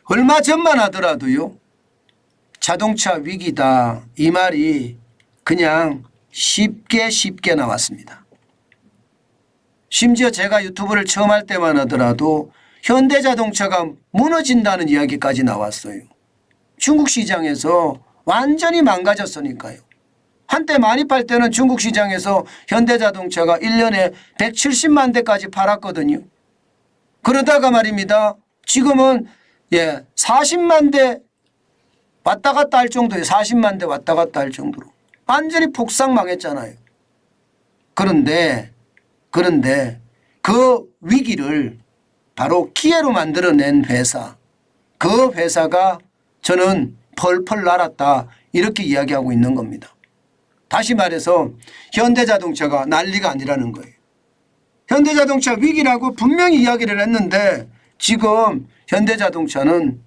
얼마 전만 하더라도요. 자동차 위기다 이 말이 그냥 쉽게 나왔습니다. 심지어 제가 유튜브를 처음 할 때만 하더라도 현대자동차가 무너진다는 이야기까지 나왔어요. 중국 시장에서 완전히 망가졌으니까요. 한때 많이 팔 때는 중국 시장에서 현대자동차가 1년에 170만 대까지 팔았거든요. 그러다가 말입니다. 지금은 40만 대 왔다 갔다 할 정도예요. 40만 대 왔다 갔다 할 정도로. 완전히 폭삭 망했잖아요. 그런데 그 위기를 바로 기회로 만들어낸 회사, 그 회사가 저는 펄펄 날았다 이렇게 이야기하고 있는 겁니다. 다시 말해서 현대자동차가 난리가 아니라는 거예요. 현대자동차 위기라고 분명히 이야기를 했는데 지금 현대자동차는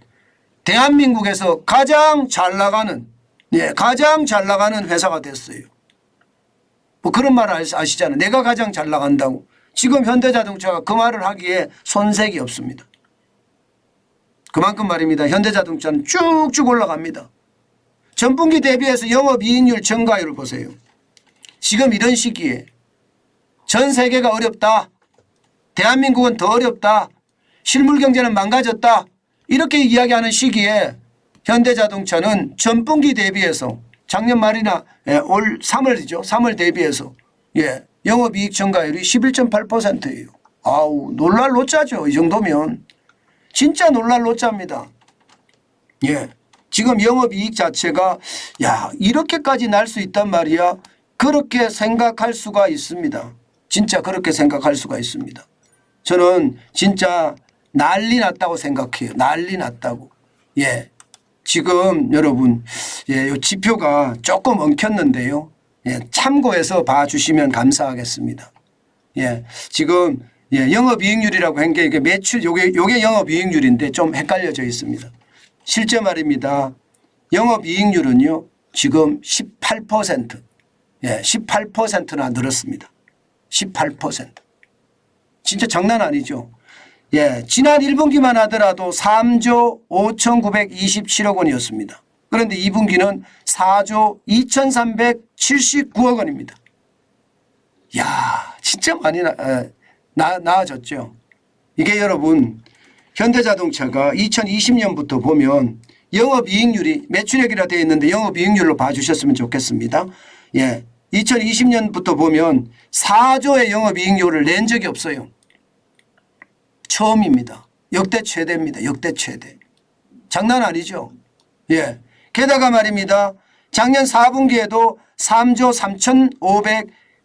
대한민국에서 가장 잘 나가는 회사가 됐어요. 뭐 그런 말 아시잖아요. 내가 가장 잘 나간다고. 지금 현대자동차가 그 말을 하기에 손색이 없습니다. 그만큼 말입니다. 현대자동차는 쭉쭉 올라갑니다. 전분기 대비해서 영업이익률 증가율을 보세요. 지금 이런 시기에 전 세계가 어렵다. 대한민국은 더 어렵다. 실물 경제는 망가졌다. 이렇게 이야기하는 시기에 현대자동차는 전분기 대비해서 작년 말이나 올 3월이죠. 3월 대비해서 영업이익 증가율이 11.8%예요. 아우 놀랄 노짜죠. 이 정도면. 진짜 놀랄 노짜입니다. 지금 영업이익 자체가 이렇게까지 날 수 있단 말이야. 그렇게 생각할 수가 있습니다. 진짜 그렇게 생각할 수가 있습니다. 저는 진짜 난리 났다고 생각해요. 난리 났다고. 지금 여러분 이 지표가 조금 엉켰는데요. 참고해서 봐주시면 감사하겠습니다. 지금 영업이익률이라고 한 게 매출 요게 영업이익률인데 좀 헷갈려져 있습니다. 실제 말입니다. 영업이익률은요 지금 18% 18%나 늘었습니다. 18% 진짜 장난 아니죠. 지난 1분기만 하더라도 3조 5,927억 원이었습니다. 그런데 2분기는 4조 2,379억 원입니다. 진짜 많이 나아졌죠. 이게 여러분 현대자동차가 2020년부터 보면 영업이익률이 매출액이라 되어 있는데 영업이익률로 봐주셨으면 좋겠습니다. 2020년부터 보면 4조의 영업이익률을 낸 적이 없어요. 처음입니다. 역대 최대입니다. 역대 최대. 장난 아니죠. 게다가 말입니다. 작년 4분기에도 3조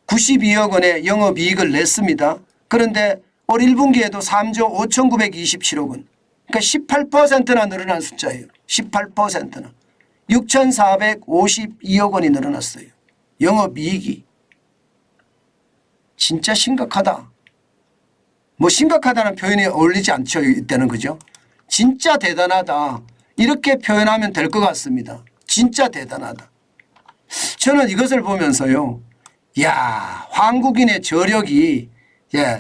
3,592억 원의 영업이익을 냈습니다. 그런데 올 1분기에도 3조 5,927억 원. 그러니까 18%나 늘어난 숫자예요. 18%나. 6,452억 원이 늘어났어요. 영업이익이. 진짜 심각하다. 뭐 심각하다는 표현이 어울리지 않죠. 이때는 그죠? 진짜 대단하다. 이렇게 표현하면 될 것 같습니다. 진짜 대단하다. 저는 이것을 보면서요. 한국인의 저력이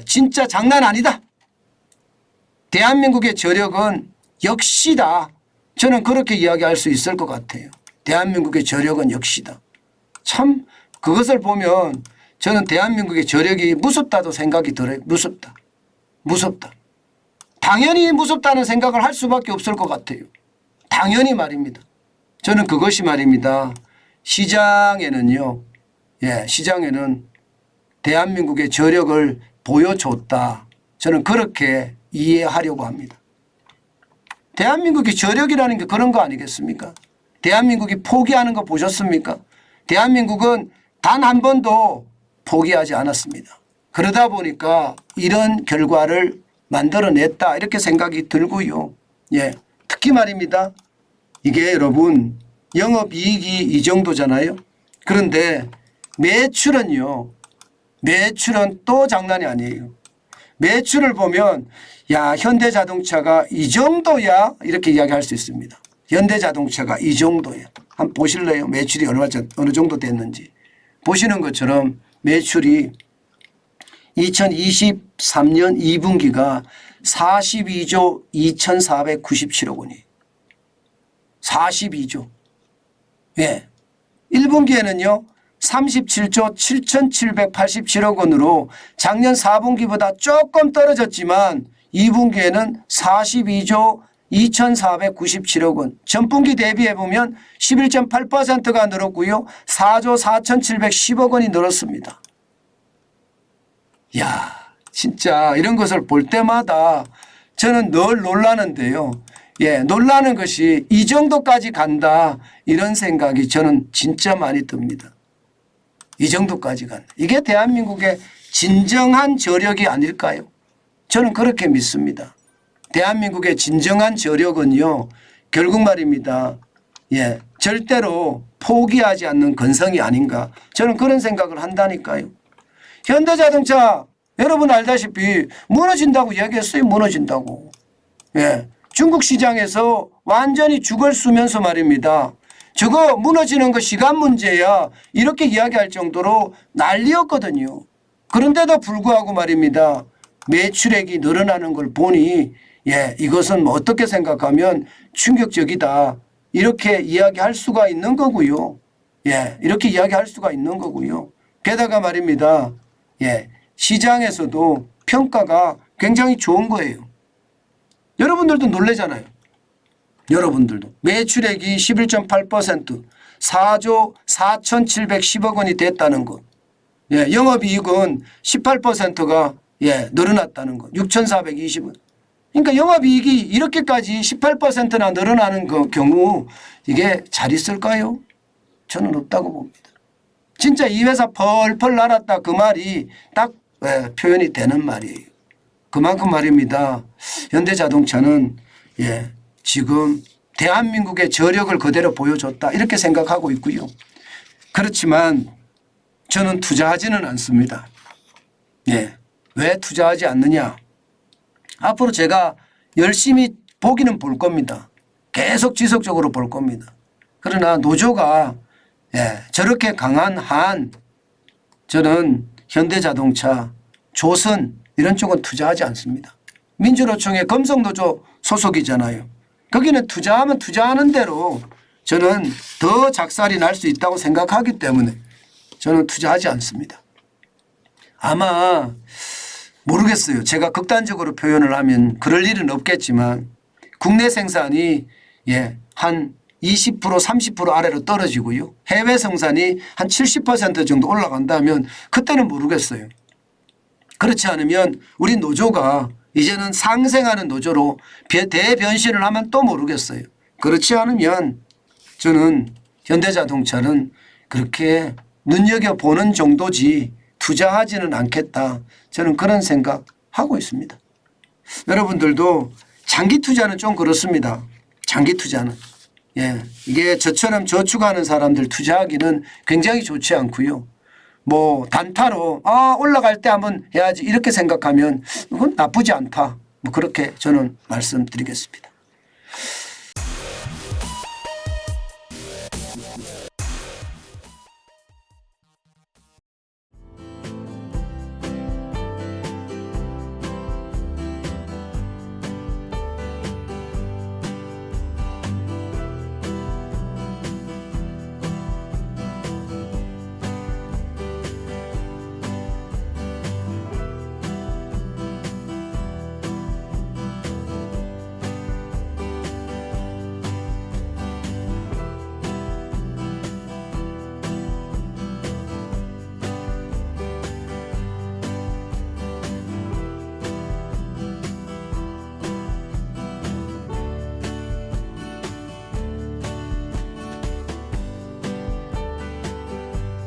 진짜 장난 아니다. 대한민국의 저력은 역시다. 저는 그렇게 이야기할 수 있을 것 같아요. 대한민국의 저력은 역시다. 참 그것을 보면 저는 대한민국의 저력이 무섭다도 생각이 들어요. 무섭다. 당연히 무섭다는 생각을 할 수밖에 없을 것 같아요. 당연히 말입니다. 저는 그것이 말입니다. 시장에는요. 시장에는 대한민국의 저력을 보여줬다. 저는 그렇게 이해하려고 합니다. 대한민국의 저력이라는 게 그런 거 아니겠습니까? 대한민국이 포기하는 거 보셨습니까? 대한민국은 단 한 번도 포기하지 않았습니다. 그러다 보니까 이런 결과를 만들어냈다 이렇게 생각이 들고요. 특히 말입니다. 이게 여러분 영업이익이 이 정도잖아요. 그런데 매출은요. 매출은 또 장난이 아니에요. 매출을 보면 현대자동차가 이 정도야 이렇게 이야기할 수 있습니다. 현대자동차가 이 정도야. 한번 보실래요? 매출이 어느 정도 됐는지. 보시는 것처럼 매출이 2023년 2분기가 42조 2,497억 원이에요. 42조. 예. 1분기에는요. 37조 7,787억 원으로 작년 4분기보다 조금 떨어졌지만 2분기에는 42조 2,497억 원. 전분기 대비해 보면 11.8%가 늘었고요. 4조 4,710억 원이 늘었습니다. 이야, 진짜 이런 것을 볼 때마다 저는 늘 놀라는데요. 예, 놀라는 것이 이 정도까지 간다 이런 생각이 저는 진짜 많이 듭니다. 이 정도까지 간다. 이게 대한민국의 진정한 저력이 아닐까요? 저는 그렇게 믿습니다. 대한민국의 진정한 저력은요. 결국 말입니다. 예, 절대로 포기하지 않는 근성이 아닌가. 저는 그런 생각을 한다니까요. 현대자동차 여러분 알다시피 무너진다고 이야기했어요. 무너진다고. 예, 중국 시장에서 완전히 죽을 쓰면서 말입니다. 저거 무너지는 거 시간 문제야. 이렇게 이야기할 정도로 난리였거든요. 그런데도 불구하고 말입니다. 매출액이 늘어나는 걸 보니 예, 이것은 뭐 어떻게 생각하면 충격적이다. 이렇게 이야기할 수가 있는 거고요. 예, 이렇게 이야기할 수가 있는 거고요. 게다가 말입니다. 예, 시장에서도 평가가 굉장히 좋은 거예요. 여러분들도 놀라잖아요. 여러분들도. 매출액이 11.8% 4조 4,710억 원이 됐다는 것. 예, 영업이익은 18%가 예, 늘어났다는 것. 6,420원. 그러니까 영업이익이 이렇게까지 18%나 늘어나는 그 경우 이게 잘 있을까요? 저는 없다고 봅니다. 진짜 이 회사 펄펄 날았다 그 말이 딱 예, 표현이 되는 말이에요. 그만큼 말입니다. 현대자동차는 예, 지금 대한민국의 저력을 그대로 보여줬다 이렇게 생각하고 있고요. 그렇지만 저는 투자하지는 않습니다. 예, 왜 투자하지 않느냐. 앞으로 제가 열심히 보기는 볼 겁니다. 계속 지속적으로 볼 겁니다. 그러나 노조가 예, 저렇게 강한 한 저는 현대자동차, 조선 이런 쪽은 투자하지 않습니다. 민주노총의 금속노조 소속이잖아요. 거기는 투자하면 투자하는 대로 저는 더 작살이 날 수 있다고 생각하기 때문에 저는 투자하지 않습니다. 아마 모르겠어요. 제가 극단적으로 표현을 하면 그럴 일은 없겠지만 국내 생산이 예, 한 20% 30% 아래로 떨어지고요. 해외 생산이 한 70% 정도 올라간다면 그때는 모르겠어요. 그렇지 않으면 우리 노조가 이제는 상생하는 노조로 대변신을 하면 또 모르겠어요. 그렇지 않으면 저는 현대자동차는 그렇게 눈여겨보는 정도지 투자하지는 않겠다. 저는 그런 생각하고 있습니다. 여러분들도 장기 투자는 좀 그렇습니다. 장기 투자는. 예, 이게 저처럼 저축하는 사람들 투자하기는 굉장히 좋지 않고요. 뭐 단타로 올라갈 때 한번 해야지 이렇게 생각하면 그건 나쁘지 않다. 뭐 그렇게 저는 말씀드리겠습니다.